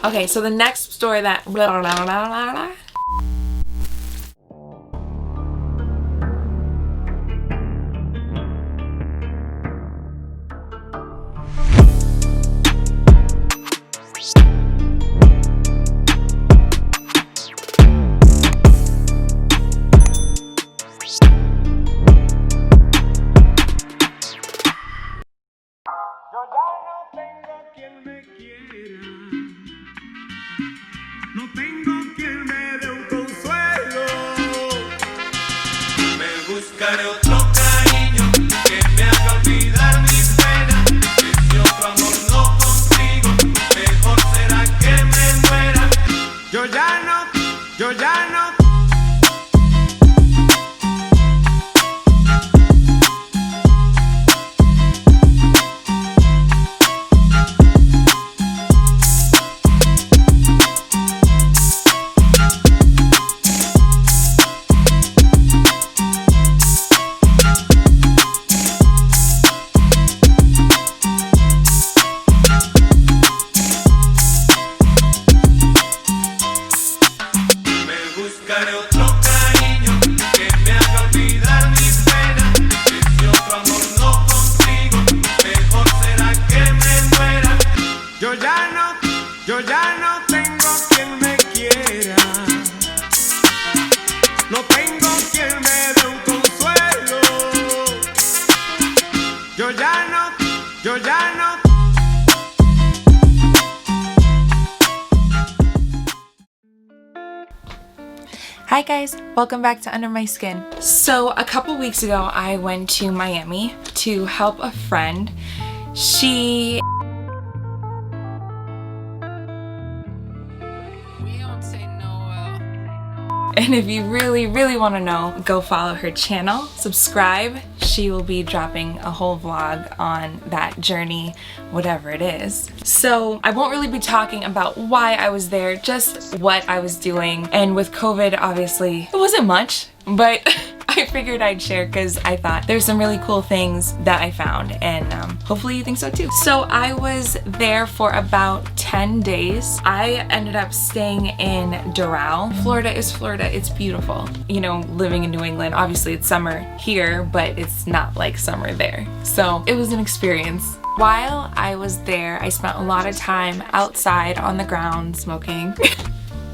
Okay, so the next story that No tengo quien me dé un consuelo. Me buscaré otro cariño que me haga olvidar mis penas. Que si otro amor no consigo, mejor será que me muera. Yo ya no. Buscaré otro cariño que me haga olvidar mis penas. Que si otro amor no consigo, mejor será que me muera. Yo ya no tengo quien me quiera. No tengo quien me dé un consuelo. Yo ya no. Hi guys, welcome back to Under My Skin. So a couple weeks ago I went to Miami to help a friend. And if you really want to know, go follow her channel, subscribe. She will be dropping a whole vlog on that journey, whatever it is. So I won't really be talking about why I was there, just what I was doing. And with COVID, obviously, it wasn't much, but I figured I'd share because I thought there's some really cool things that I found, and hopefully you think so too. So I was there for about 10 days. I ended up staying in Doral. Florida is Florida. It's beautiful. You know, living in New England, obviously it's summer here, but it's not like summer there. So it was an experience. While I was there, I spent a lot of time outside on the ground smoking.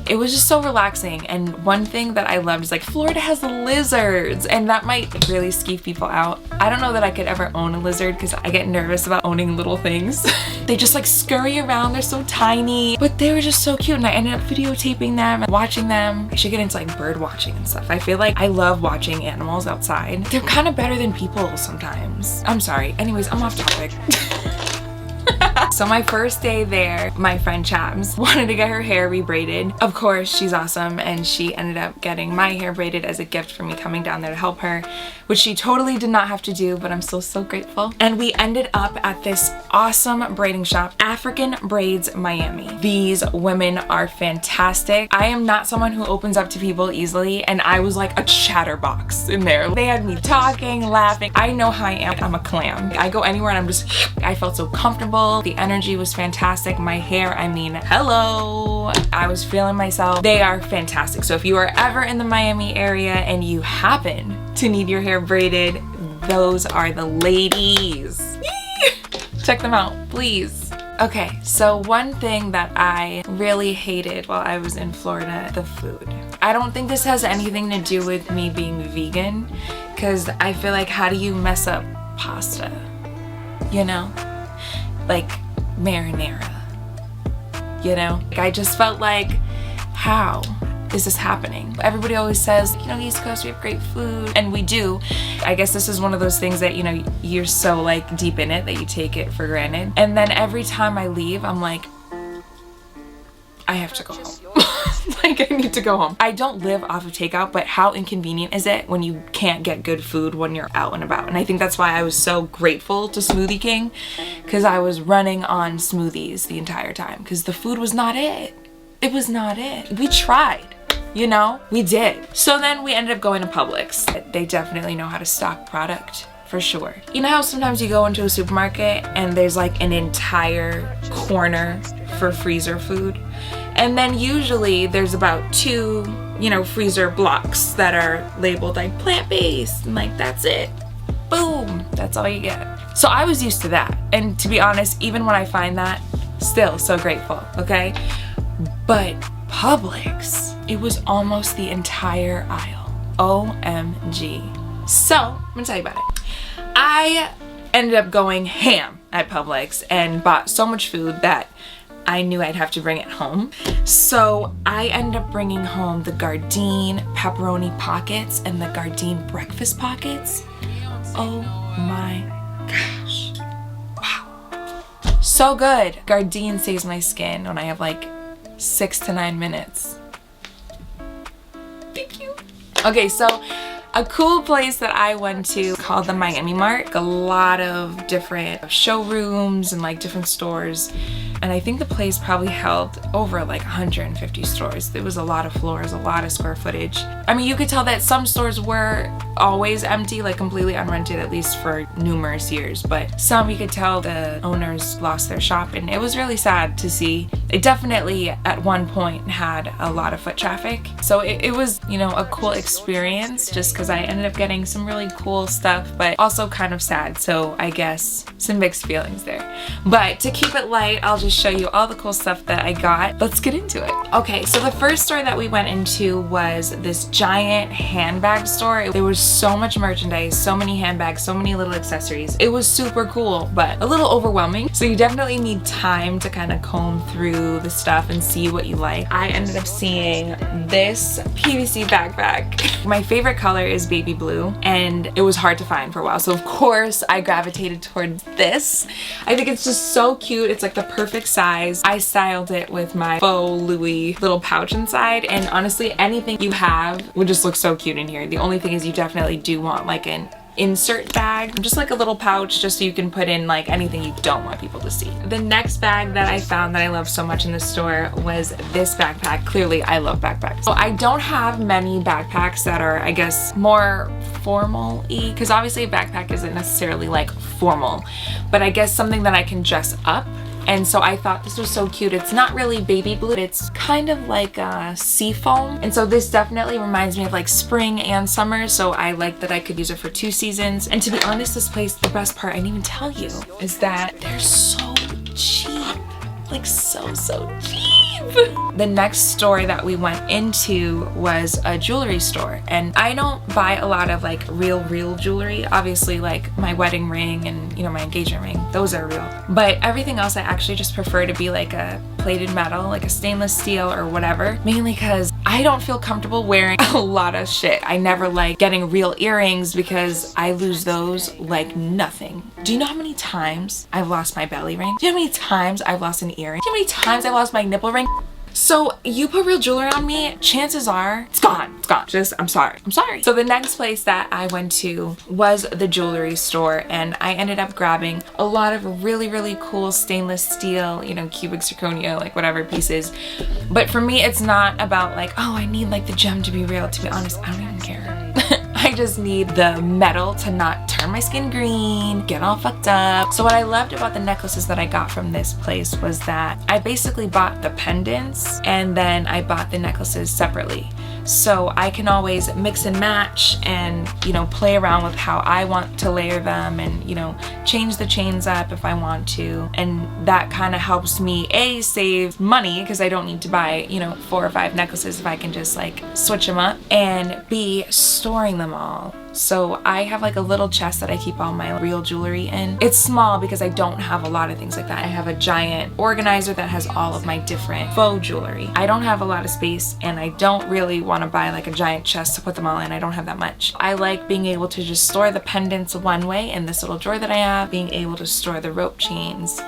It was just so relaxing, and one thing that I loved is like Florida has lizards, and that might really skeeve people out. I don't know that I could ever own a lizard because I get nervous about owning little things. They just like scurry around, they're so tiny, but they were just so cute, and I ended up videotaping them and watching them. I should get into like bird watching and stuff. I feel like I love watching animals outside. They're kind of better than people sometimes. I'm sorry. Anyways, I'm off topic. So my first day there, my friend Chams wanted to get her hair rebraided. Of course, she's awesome, and she ended up getting my hair braided as a gift for me coming down there to help her, which she totally did not have to do, but I'm still so grateful. And we ended up at this awesome braiding shop, African Braids Miami. These women are fantastic. I am not someone who opens up to people easily, and I was like a chatterbox in there. They had me talking, laughing. I know how I am. I'm a clam. I go anywhere and I felt so comfortable. The energy was fantastic. My hair, I mean, hello. I was feeling myself. They are fantastic. So if you are ever in the Miami area and you happen to need your hair braided, those are the ladies. Check them out, please. Okay, so one thing that I really hated while I was in Florida, the food. I don't think this has anything to do with me being vegan, because I feel like, how do you mess up pasta? You know? Like marinara, you know? I just felt like, how is this happening? Everybody always says, you know, East Coast, we have great food, and we do. I guess this is one of those things that, you know, you're so like deep in it that you take it for granted. And then every time I leave, I'm like, I have to go home. Like, I need to go home. I don't live off of takeout, but how inconvenient is it when you can't get good food when you're out and about? And I think that's why I was so grateful to Smoothie King, because I was running on smoothies the entire time, because the food was not it. It was not it. We tried, you know? We did. So then we ended up going to Publix. They definitely know how to stock product, for sure. You know how sometimes you go into a supermarket and there's like an entire corner for freezer food. And then usually there's about 2, you know, freezer blocks that are labeled like plant-based, and like that's it. Boom, that's all you get. So I was used to that. And to be honest, even when I find that, still so grateful, okay? But Publix, it was almost the entire aisle. OMG. So, I'm gonna tell you about it. I ended up going ham at Publix and bought so much food that I knew I'd have to bring it home. So I ended up bringing home the Gardein pepperoni pockets and the Gardein breakfast pockets. Oh my gosh. Wow. So good. Gardein saves my skin when I have like 6 to 9 minutes. Thank you. Okay, so a cool place that I went to called the Miami Mart. A lot of different showrooms and like different stores. And I think the place probably held over like 150 stores. There was a lot of floors, a lot of square footage. I mean, you could tell that some stores were always empty, like completely unrented, at least for numerous years. But some you could tell the owners lost their shop, and it was really sad to see. It definitely at one point had a lot of foot traffic. So it was, you know, a cool experience just because I ended up getting some really cool stuff, but also kind of sad. So I guess some mixed feelings there. But to keep it light, I'll just show you all the cool stuff that I got. Let's get into it. Okay, so the first store that we went into was this giant handbag store. There was so much merchandise, so many handbags, so many little accessories. It was super cool, but a little overwhelming. So you definitely need time to kind of comb through the stuff and see what you like. I ended up seeing this PVC backpack. My favorite color is baby blue, and it was hard to find for a while. So of course I gravitated towards this. I think it's just so cute. It's like the perfect size. I styled it with my faux Louis little pouch inside, and honestly anything you have would just look so cute in here. The only thing is you definitely do want like an insert bag, just like a little pouch, just so you can put in like anything you don't want people to see. The next bag that I found that I love so much in the store was this backpack. Clearly I love backpacks. So I don't have many backpacks that are, I guess, more formal-y, because obviously a backpack isn't necessarily like formal, but I guess something that I can dress up. And so I thought this was so cute. It's not really baby blue, it's kind of like a sea foam. And so this definitely reminds me of like spring and summer. So I like that I could use it for 2 seasons. And to be honest, this place, the best part I didn't even tell you, is that they're so cheap. Like so cheap. The next store that we went into was a jewelry store, and I don't buy a lot of like real jewelry. Obviously like my wedding ring and, you know, my engagement ring, those are real, but everything else I actually just prefer to be like a plated metal, like a stainless steel or whatever, mainly because I don't feel comfortable wearing a lot of shit. I never like getting real earrings because I lose those like nothing. Do you know how many times I've lost my belly ring? Do you know how many times I've lost an earring? Do you know how many times I lost my nipple ring? So you put real jewelry on me, chances are it's gone. It's gone. Just, I'm sorry. So the next place that I went to was the jewelry store, and I ended up grabbing a lot of really cool stainless steel, you know, cubic zirconia, like whatever pieces. But for me, it's not about like, oh, I need like the gem to be real. To be honest, I don't even care. I just need the metal to not turn my skin green, get all fucked up. So what I loved about the necklaces that I got from this place was that I basically bought the pendants and then I bought the necklaces separately. So I can always mix and match and, you know, play around with how I want to layer them and, you know, change the chains up if I want to. And that kind of helps me A, save money because I don't need to buy, you know, 4 or 5 necklaces if I can just like switch them up, and B, storing them all. So I have like a little chest that I keep all my real jewelry in. It's small because I don't have a lot of things like that. I have a giant organizer that has all of my different faux jewelry. I don't have a lot of space, and I don't really want to buy like a giant chest to put them all in. I don't have that much. I like being able to just store the pendants one way in this little drawer that I have, being able to store the rope chains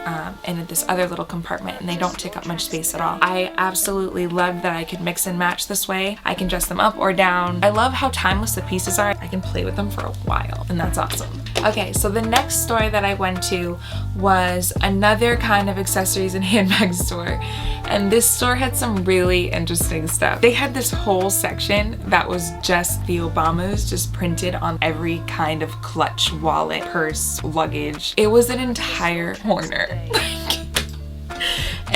in this other little compartment, and they don't take up much space at all. I absolutely love that I can mix and match this way. I can dress them up or down. I love how timeless the pieces are. I can play with them for a while, and that's awesome. Okay, so the next store that I went to was another kind of accessories and handbag store, and this store had some really interesting stuff. They had this whole section that was just the Obamas, just printed on every kind of clutch, wallet, purse, luggage. It was an entire corner.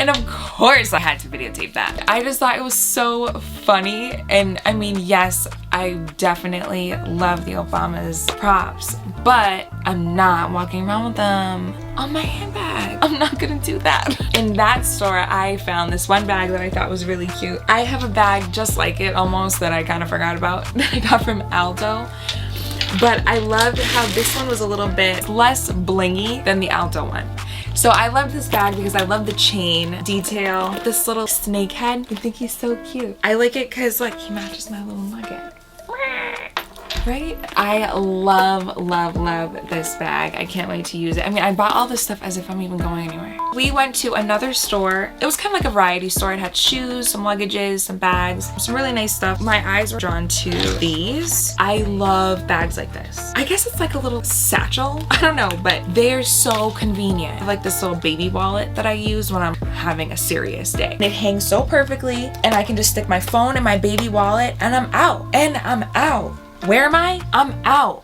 And of course I had to videotape that. I just thought it was so funny. And I mean, yes, I definitely love the Obamas props, but I'm not walking around with them on my handbag. I'm not gonna do that. In that store, I found this one bag that I thought was really cute. I have a bag just like it almost that I kind of forgot about that I got from Aldo. But I loved how this one was a little bit less blingy than the Aldo one. So I love this bag because I love the chain detail. This little snake head, I think he's so cute. I like it because like he matches my little nugget. Right? I love, love, love this bag. I can't wait to use it. I mean, I bought all this stuff as if I'm even going anywhere. We went to another store. It was kind of like a variety store. It had shoes, some luggages, some bags, some really nice stuff. My eyes were drawn to these. I love bags like this. I guess it's like a little satchel. I don't know, but they're so convenient. I have like this little baby wallet that I use when I'm having a serious day. It hangs so perfectly and I can just stick my phone in my baby wallet and I'm out. And I'm out. Where am I? I'm out.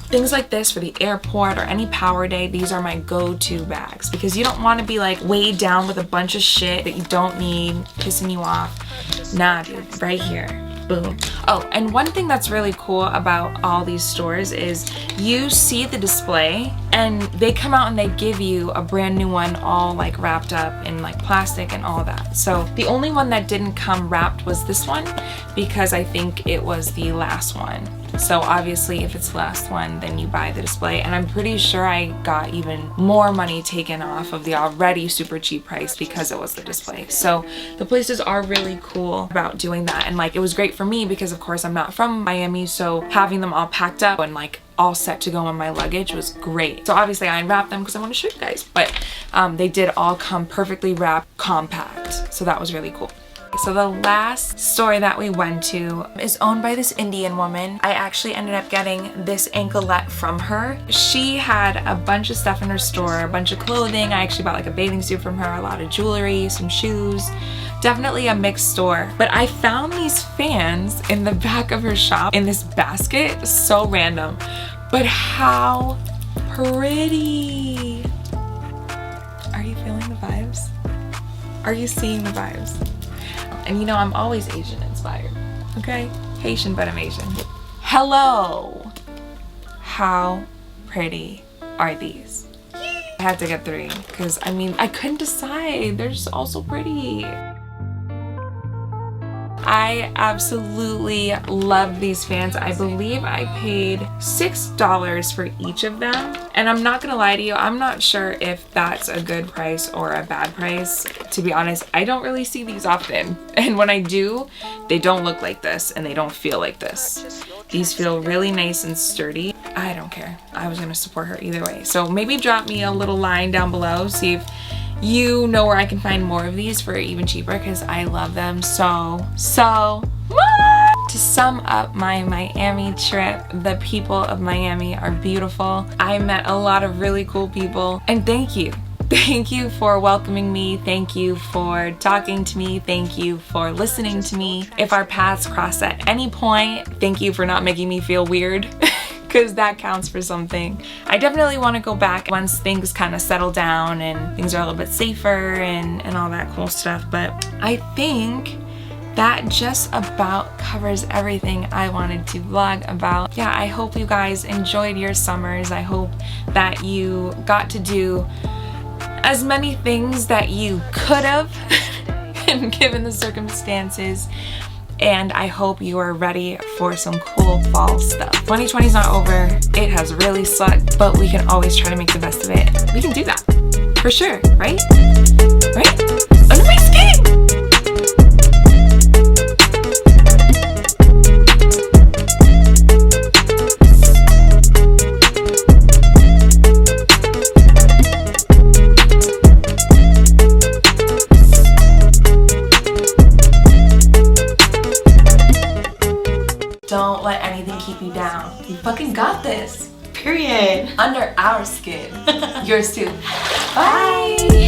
Things like this for the airport or any power day, these are my go-to bags because you don't want to be like weighed down with a bunch of shit that you don't need, pissing you off. Nah, dude, right here. Boom. Oh, and one thing that's really cool about all these stores is you see the display and they come out and they give you a brand new one all like wrapped up in like plastic and all that. So the only one that didn't come wrapped was this one because I think it was the last one. So obviously if it's the last one, then you buy the display. And I'm pretty sure I got even more money taken off of the already super cheap price because it was the display. So the places are really cool about doing that. And like, it was great for me because of course I'm not from Miami. So having them all packed up and like all set to go on my luggage was great. So obviously I unwrapped them because I want to show you guys, but they did all come perfectly wrapped, compact. So that was really cool. So the last store that we went to is owned by this Indian woman. I actually ended up getting this anklet from her. She had a bunch of stuff in her store, a bunch of clothing. I actually bought like a bathing suit from her, a lot of jewelry, some shoes. Definitely a mixed store. But I found these fans in the back of her shop in this basket. So random. But how pretty. Are you feeling the vibes? Are you seeing the vibes? And you know, I'm always Asian inspired, okay? Haitian, but I'm Asian. Hello! How pretty are these? I had to get 3, because I mean, I couldn't decide. They're just all so pretty. I absolutely love these fans. I believe I paid $6 for each of them. And I'm not gonna lie to you, I'm not sure if that's a good price or a bad price. To be honest, I don't really see these often. And when I do, they don't look like this and they don't feel like this. These feel really nice and sturdy. I don't care. I was gonna support her either way. So maybe drop me a little line down below, see if you know where I can find more of these for even cheaper because I love them so much. To sum up my Miami trip, the people of Miami are beautiful. I met a lot of really cool people and thank you. Thank you for welcoming me. Thank you for talking to me. Thank you for listening to me. If our paths cross at any point, thank you for not making me feel weird. Because that counts for something. I definitely want to go back once things kind of settle down and things are a little bit safer and all that cool stuff. But I think that just about covers everything I wanted to vlog about. Yeah, I hope you guys enjoyed your summers. I hope that you got to do as many things that you could have given the circumstances. And I hope you are ready for some cool fall stuff. 2020 is not over. It has really sucked, but we can always try to make the best of it. We can do that, for sure, right? Right? Under my skin! Don't let anything keep you down. You fucking got this. Period. Under our skin. Yours too. Bye.